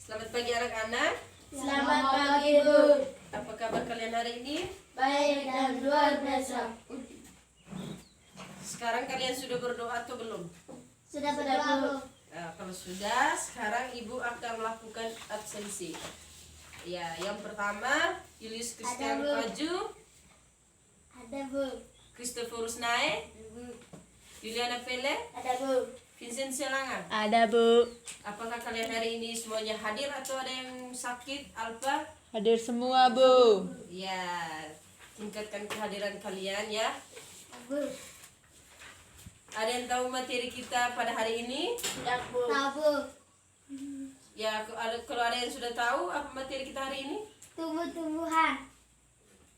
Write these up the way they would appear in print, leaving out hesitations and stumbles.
Selamat pagi anak-anak. Selamat pagi, Bu. Apa kabar kalian hari ini? Baik dan luar biasa. Sekarang kalian sudah berdoa atau belum? Sudah berdoa, Bu. Nah, kalau sudah, sekarang ibu akan melakukan absensi. Ya, yang pertama Julius Christian Ada, Bu. Kaju, Ada, Bu. Christophorus Nae, Bu. Juliana Pele, Ada, Bu. Vincent Selangan. Ada, Bu. Apakah kalian hari ini semuanya hadir atau ada yang sakit? Alfa? Hadir semua, Bu. Ya, tingkatkan kehadiran kalian ya. Bu. Ada yang tahu materi kita pada hari ini? Tidak, Bu. Tahu, Bu. Ya, kalau ada yang sudah tahu apa materi kita hari ini? Tumbuh-tumbuhan.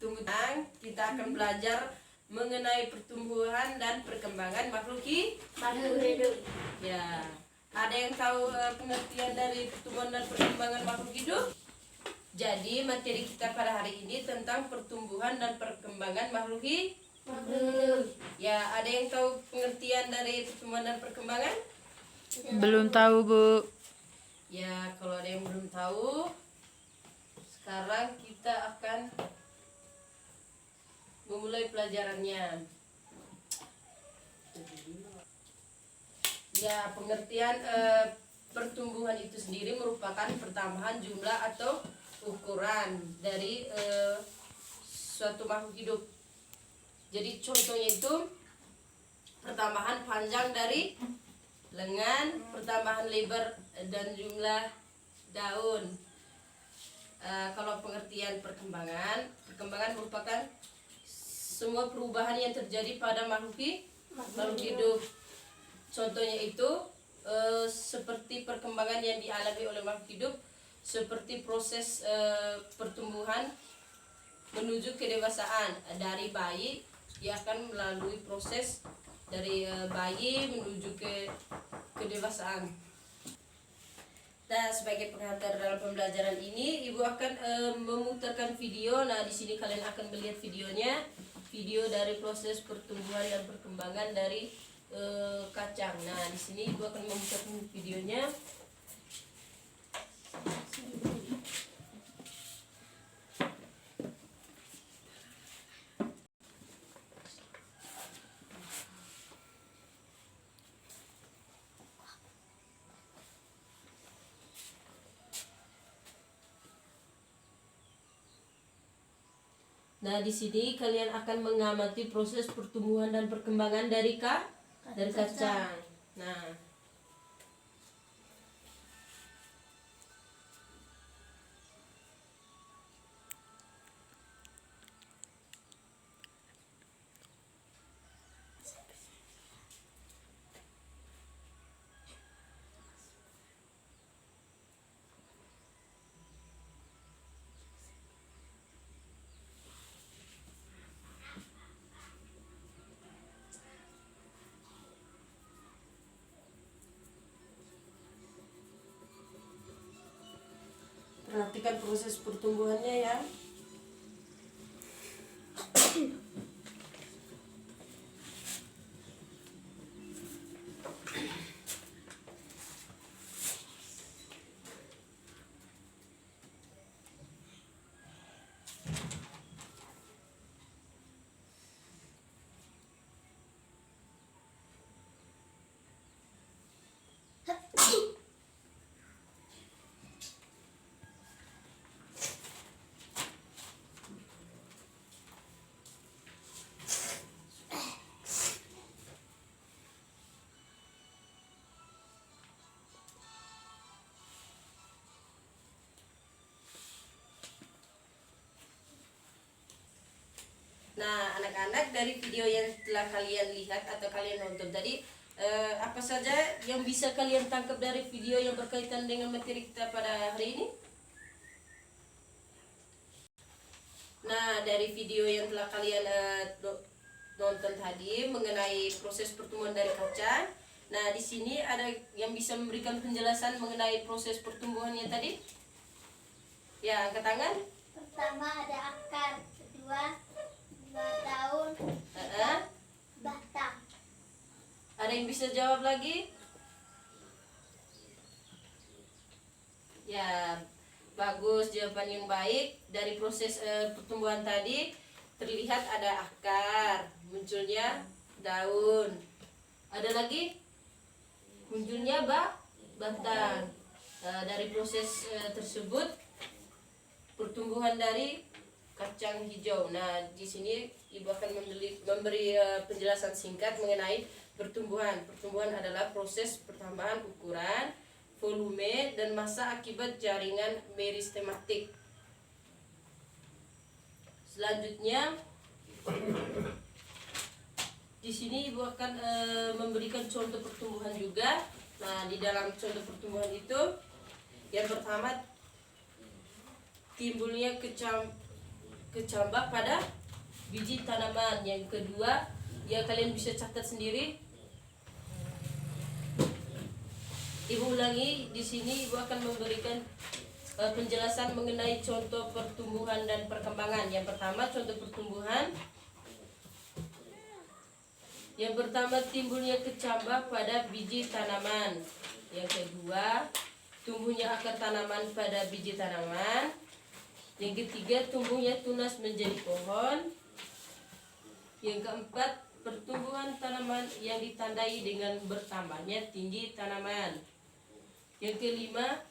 Tumbuhan, kita akan belajar mengenai pertumbuhan dan perkembangan makhluk Makhluk hidup. Ya, ada yang tahu pengertian dari pertumbuhan dan perkembangan makhluk hidup? Jadi materi kita pada hari ini tentang pertumbuhan dan perkembangan makhluk hidup. Makhluk hidup. Ya, ada yang tahu pengertian dari pertumbuhan dan perkembangan? Belum tahu, Bu. Ya, kalau ada yang belum tahu, sekarang kita akan memulai pelajarannya. Ya, pengertian pertumbuhan itu sendiri merupakan pertambahan jumlah atau ukuran dari suatu makhluk hidup. Jadi contohnya itu pertambahan panjang dari lengan, pertambahan lebar dan jumlah daun. Kalau pengertian perkembangan merupakan semua perubahan yang terjadi pada makhluk hidup. Contohnya itu seperti perkembangan yang dialami oleh makhluk hidup, seperti proses pertumbuhan menuju kedewasaan. Dari bayi dia akan melalui proses dari bayi menuju ke kedewasaan. Nah, sebagai pengantar dalam pembelajaran ini, Ibu akan memutarkan video. Nah, di sini kalian akan melihat videonya, video dari proses pertumbuhan dan perkembangan dari kacang. Nah, di sini Ibu akan memutarkan videonya. Nah, di sini kalian akan mengamati proses pertumbuhan dan perkembangan dari kacang. Nah, perhatikan proses pertumbuhannya ya. Nah, anak-anak, dari video yang telah kalian lihat atau kalian nonton tadi, apa saja yang bisa kalian tangkap dari video yang berkaitan dengan materi kita pada hari ini? Nah, dari video yang telah kalian nonton tadi mengenai proses pertumbuhan dari kacang. Nah, di sini ada yang bisa memberikan penjelasan mengenai proses pertumbuhannya tadi? Ya, angkat tangan. Pertama ada akar, kedua daun, batang. Ada yang bisa jawab lagi? Ya, bagus, jawaban yang baik. Dari proses pertumbuhan tadi terlihat ada akar, munculnya daun. Ada lagi munculnya batang. Dari proses tersebut pertumbuhan dari kacang hijau. Nah, di sini Ibu akan memberi penjelasan singkat mengenai pertumbuhan. Pertumbuhan adalah proses pertambahan ukuran, volume, dan massa akibat jaringan meristematik. Selanjutnya, di sini Ibu akan memberikan contoh pertumbuhan juga. Nah, di dalam contoh pertumbuhan itu, yang pertama timbulnya kecambah pada biji tanaman. Yang kedua, ya kalian bisa catat sendiri. Ibu ulangi, di sini Ibu akan memberikan penjelasan mengenai contoh pertumbuhan dan perkembangan. Yang pertama, contoh pertumbuhan. Yang pertama, timbulnya kecambah pada biji tanaman. Yang kedua, tumbuhnya akar tanaman pada biji tanaman. Yang ketiga, tumbuhnya tunas menjadi pohon. Yang keempat, pertumbuhan tanaman yang ditandai dengan bertambahnya tinggi tanaman. Yang kelima,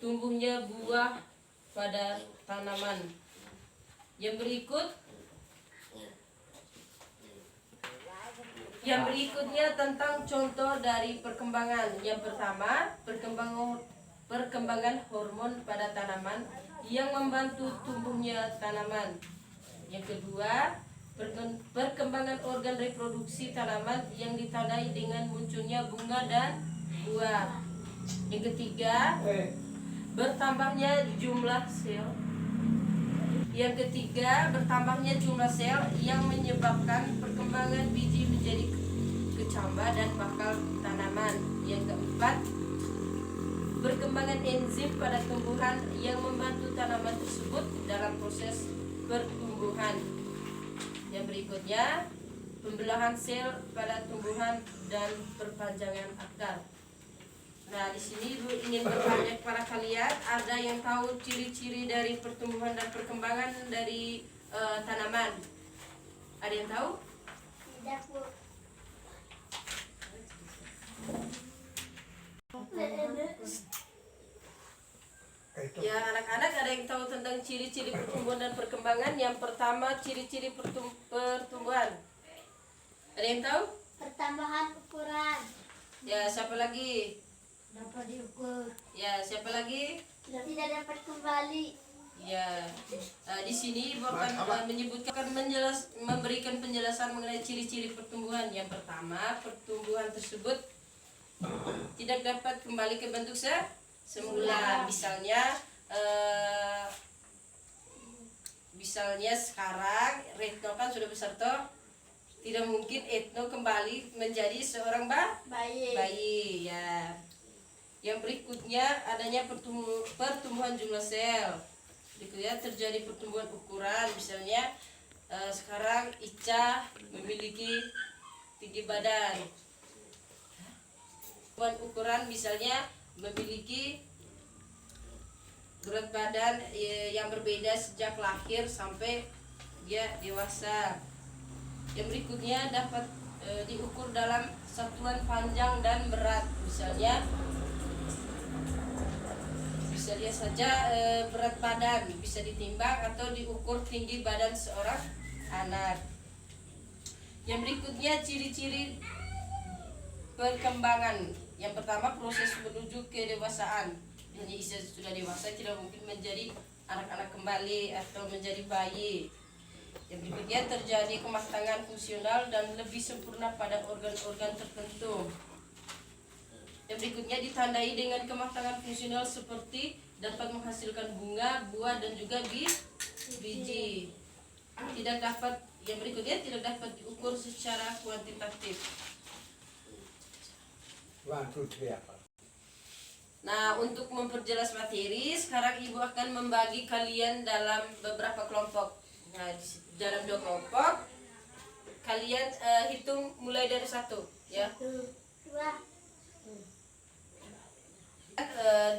tumbuhnya buah pada tanaman. Yang berikutnya tentang contoh dari perkembangan. Yang pertama, perkembangan hormon pada tanaman yang membantu tumbuhnya tanaman. Yang kedua, perkembangan organ reproduksi tanaman yang ditandai dengan munculnya bunga dan buah. Yang ketiga, bertambahnya jumlah sel. Yang ketiga, bertambahnya jumlah sel yang menyebabkan perkembangan biji menjadi kecambah dan bakal tanaman. Yang keempat, perkembangan enzim pada tumbuhan yang membantu tanaman tersebut dalam proses pertumbuhan. Yang berikutnya, pembelahan sel pada tumbuhan dan perpanjangan akar. Nah, di sini Ibu ingin bertanya kepada kalian, ada yang tahu ciri-ciri dari pertumbuhan dan perkembangan dari tanaman? Ada yang tahu? Tidak, Bu. Ya, anak-anak ada yang tahu tentang ciri-ciri pertumbuhan dan perkembangan? Yang pertama, ciri-ciri pertumbuhan. Ada yang tahu? Pertambahan ukuran. Ya, siapa lagi? Dapat diukur. Ya, siapa lagi? Tidak dapat kembali. Ya, di sini Ibu akan memberikan penjelasan mengenai ciri-ciri pertumbuhan. Yang pertama, pertumbuhan tersebut tidak dapat kembali ke bentuk semula. Misalnya sekarang Retno kan sudah besar toh, tidak mungkin Etno kembali menjadi seorang bayi. Ya. Yang berikutnya adanya pertumbuhan jumlah sel. Berikutnya terjadi pertumbuhan ukuran. Misalnya sekarang Ica memiliki tinggi badan. Pertumbuhan ukuran misalnya memiliki berat badan yang berbeda sejak lahir sampai dia dewasa. Yang berikutnya dapat diukur dalam satuan panjang dan berat. Misalnya saja berat badan bisa ditimbang atau diukur tinggi badan seorang anak. Yang berikutnya ciri-ciri perkembangan. Yang pertama, proses menuju kedewasaan. Hanya sudah dewasa tidak mungkin menjadi anak-anak kembali atau menjadi bayi. Yang berikutnya terjadi kematangan fungsional dan lebih sempurna pada organ-organ tertentu. Yang berikutnya ditandai dengan kematangan fungsional seperti dapat menghasilkan bunga, buah, dan juga biji. Yang berikutnya tidak dapat diukur secara kuantitatif. Nah, untuk memperjelas materi, sekarang Ibu akan membagi kalian dalam beberapa kelompok. Nah, dalam 2 kelompok, kalian hitung mulai dari 1, ya. 1, 2.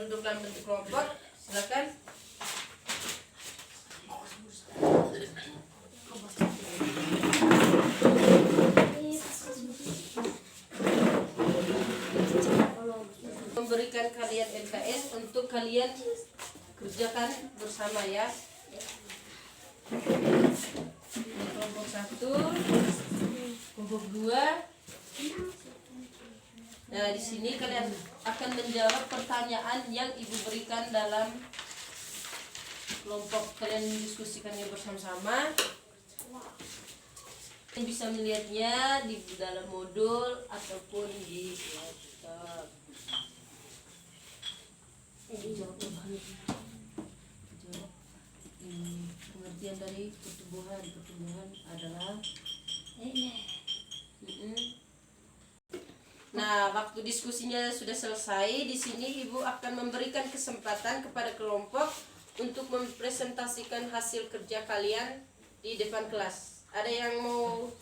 Duduk dalam bentuk kelompok. Silakan. Memberikan kalian LKS untuk kalian kerjakan bersama ya. Kelompok 1, kelompok 2. Nah, di sini kalian akan menjawab pertanyaan yang Ibu berikan dalam kelompok. Kalian diskusikannya bersama-sama. Kalian bisa melihatnya di dalam modul ataupun di laptop. Jawab pengertian dari pertumbuhan. Pertumbuhan adalah Nah, waktu diskusinya sudah selesai. Di sini Ibu akan memberikan kesempatan kepada kelompok untuk mempresentasikan hasil kerja kalian di depan kelas. Ada yang mau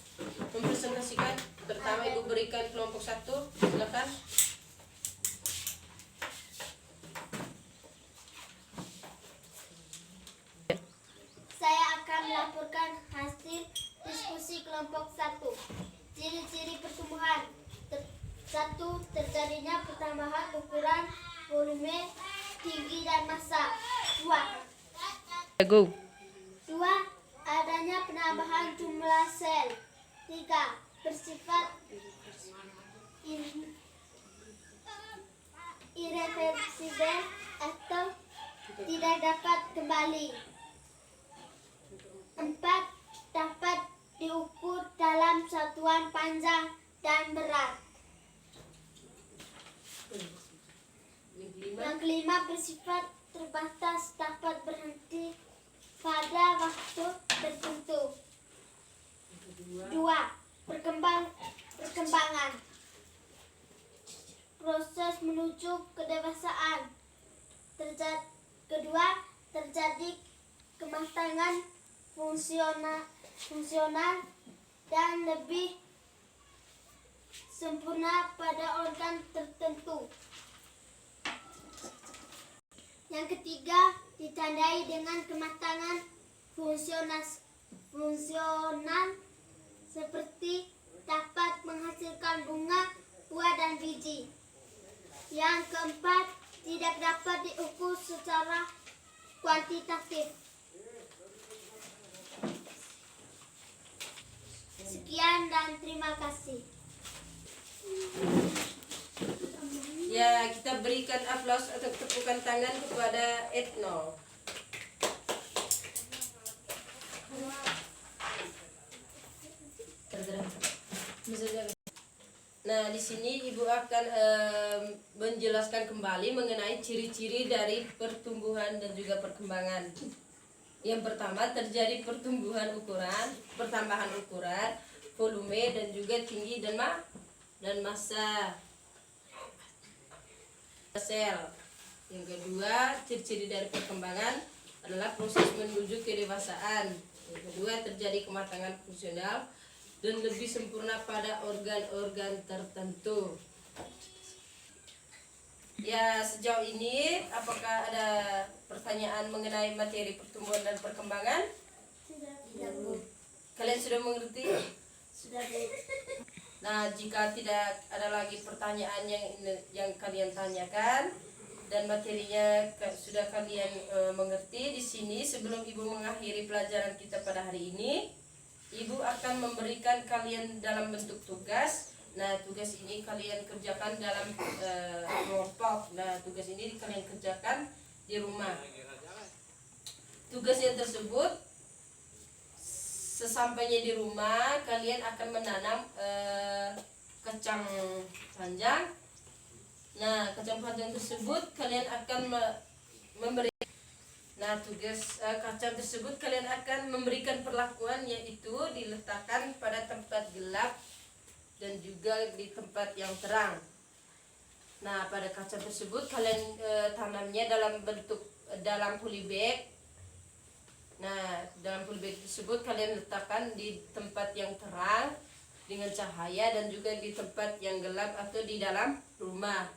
mempresentasikan? Pertama Ibu berikan kelompok 1. Silakan. Saya akan melaporkan hasil diskusi kelompok 1. Ciri-ciri pertumbuhan. 1. Terjadinya pertambahan ukuran, volume, tinggi dan massa. 2. Go. 2. Adanya penambahan jumlah sel. 3. Bersifat irreversibel atau tidak dapat kembali. 4. Dapat diukur dalam satuan panjang dan berat. Yang kelima, bersifat terbatas, dapat berhenti pada waktu tertentu. 2. Perkembangan. Proses menuju kedewasaan. Kedua, terjadi kematangan fungsional dan lebih sempurna pada organ tertentu. Yang ketiga, ditandai dengan kematangan fungsional seperti dapat menghasilkan bunga, buah, dan biji. Yang keempat, tidak dapat diukur secara kuantitatif. Sekian dan terima kasih. Ya, kita berikan aplaus atau tepukan tangan kepada Etno. Nah, di sini Ibu akan menjelaskan kembali mengenai ciri-ciri dari pertumbuhan dan juga perkembangan. Yang pertama, terjadi pertambahan ukuran, volume dan juga tinggi dan massa sel. Yang kedua, ciri-ciri dari perkembangan adalah proses menuju kedewasaan. Yang kedua, terjadi kematangan fungsional dan lebih sempurna pada organ-organ tertentu. Ya, sejauh ini apakah ada pertanyaan mengenai materi pertumbuhan dan perkembangan? Tidak, Bu. Kalian sudah mengerti? Sudah, Bu. Nah, jika tidak ada lagi pertanyaan yang kalian tanyakan dan materinya sudah kalian mengerti di sini, sebelum Ibu mengakhiri pelajaran kita pada hari ini, Ibu akan memberikan kalian dalam bentuk tugas. Nah, tugas ini kalian kerjakan dalam kelompok. Nah, tugas ini kalian kerjakan di rumah. Tugas yang tersebut, sesampainya di rumah kalian akan menanam kacang panjang. Nah, kacang panjang tersebut kalian akan memberi. Nah, tugas kacang tersebut kalian akan memberikan perlakuan, yaitu diletakkan pada tempat gelap dan juga di tempat yang terang. Nah, pada kacang tersebut kalian tanamnya dalam polybag. Nah, dalam polybag tersebut kalian letakkan di tempat yang terang dengan cahaya dan juga di tempat yang gelap atau di dalam rumah.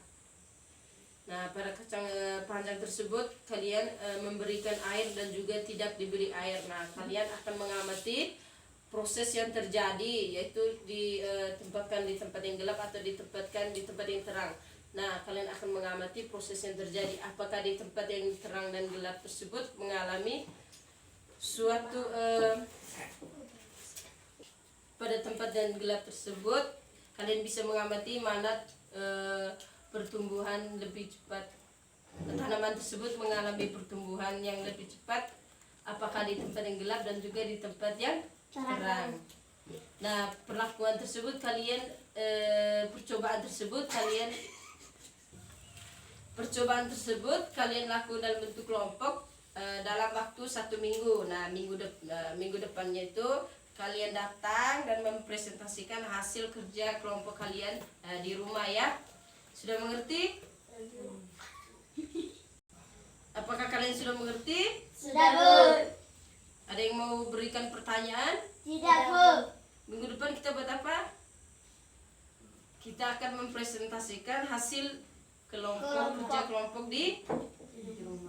Nah, pada kacang panjang tersebut kalian memberikan air dan juga tidak diberi air. Nah, kalian akan mengamati proses yang terjadi, yaitu ditempatkan di tempat yang gelap atau ditempatkan di tempat yang terang. Nah, kalian akan mengamati proses yang terjadi. Apakah di tempat yang terang dan gelap tersebut mengalami suatu pada tempat dan gelap tersebut kalian bisa mengamati mana pertumbuhan lebih cepat, tanaman tersebut mengalami pertumbuhan yang lebih cepat, apakah di tempat yang gelap dan juga di tempat yang terang. Nah, perlakuan tersebut kalian percobaan tersebut kalian lakukan dalam bentuk kelompok dalam waktu 1 minggu. Nah, minggu depannya itu kalian datang dan mempresentasikan hasil kerja kelompok kalian di rumah ya. Sudah mengerti? Apakah kalian sudah mengerti? Sudah, Bu. Ada yang mau berikan pertanyaan? Tidak, Bu. Minggu depan kita buat apa? Kita akan mempresentasikan hasil kerja kelompok di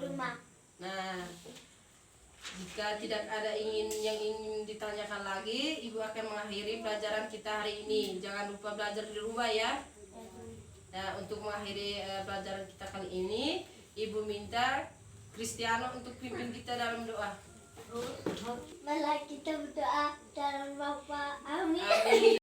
Rumah. Nah, jika tidak ada yang ingin ditanyakan lagi, Ibu akan mengakhiri pelajaran kita hari ini. Jangan lupa belajar di rumah ya. Nah, untuk mengakhiri pelajaran kita kali ini, Ibu minta Kristiano untuk pimpin kita dalam doa. Malah kita berdoa dalam Bapa. Amin. Amin.